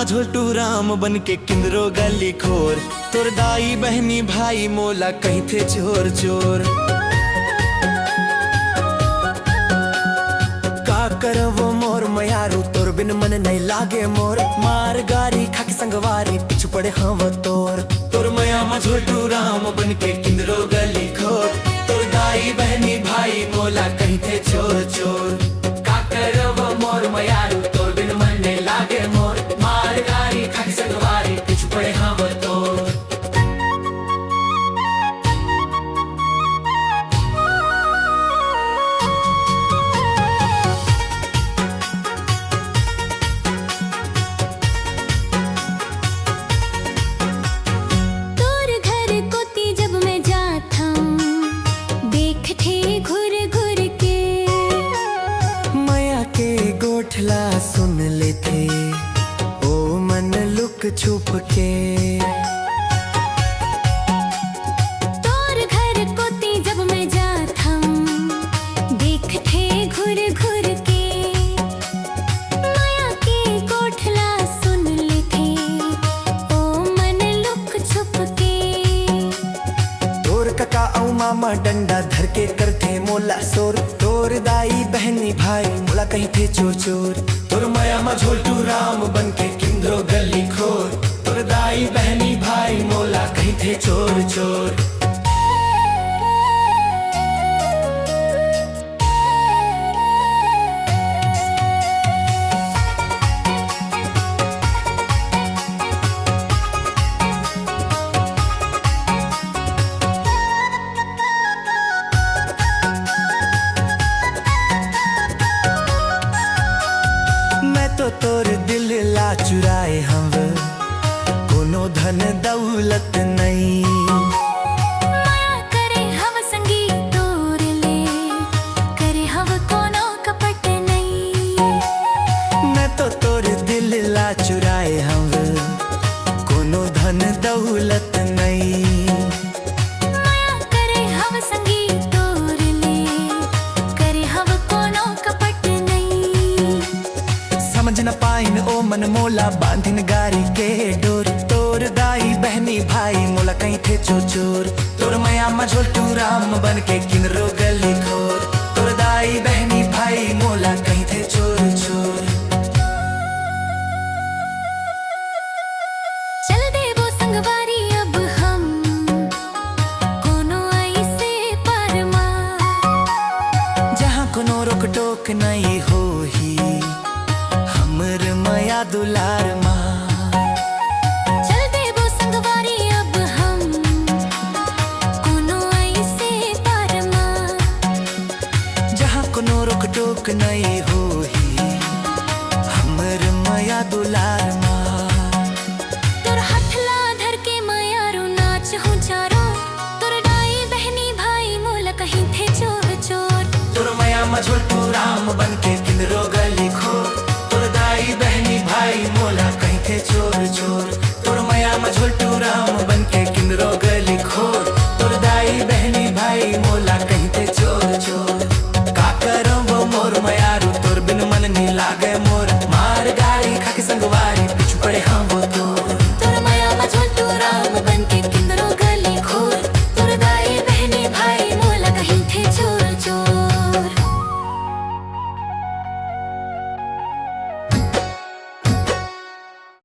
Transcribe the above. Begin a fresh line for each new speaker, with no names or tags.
झोलटू राम बन के किंदरो गली खोर। तोर दाई बहनी भाई मोला कहीं थे चोर चोर। का करवो मोर मयारू तोर बिन मन नहीं लागे मोर। मार गारी खाके संगवारी पिछु पड़े हव तोर। तोर मया मा झोलटू राम बन के किंदरो गली खोर। तोर दाई बहनी भाई मोला कहीं थे चोर चोर। का करवो मोर मयारू तोर बिन मन नहीं लागे मोर। मार गारी खाके संगवारी पिछु पड़े हव तोर। सुन लेते ओ मन लुक छुप के।
तोर घर कोती जब मैं जात हम देखते घुर घुर के। माया के कोठला सुन लेते ओ मन लुक छुप के।
तोर कका औ मामा डंडा धर के करते मोला सोर। तोर दाई बहनी भाई मोला कहीं थे चोर चोर। तोर माया मा झोलटू राम बन के किंदरो गली खोर। तोर दाई बहनी भाई मोला कहीं थे चोर चोर। तो तोर दिल ला चुराए हम कोनो धन दौलत नहीं।
माया करे हव संगी तोर ले करे हव कोनो कपट नहीं।
मैं तो तोर दिल ला चुराए हम कोनो धन दौलत नहीं।
माया करे हव संगी तोर ले करे हव कोनो कपट नहीं।
समझ न पाइन ओ मन मोला बांधिन गारी के डोर। तोर दाई बहनी भाई मोला कहीं थे चोर चोर। तोर मया मा झोलटू राम बन के किंदरो गली खोर। तोर दाई बहनी भाई मोला कहीं थे चोर चोर।
चल देवो संगवारी अब हम कोनो ऐसे परमा।
जहाँ कोनो रोक टोक नहीं होही हमर मया दुलार माँ।
चल देवो संगवारी अब हम कोनो ऐसे परमा।
जहाँ कोनो रोक टोक नहीं होही हमर मया दुलार माँ।
तोर हथला धर के मायारू नाच हूँ चारो। तोर दाई बहनी भाई मोला कहीं थे चोर चोर।
तोर मया मा झोलटू राम बन के किंदरो गली खोर। तोर दाई बहनी भाई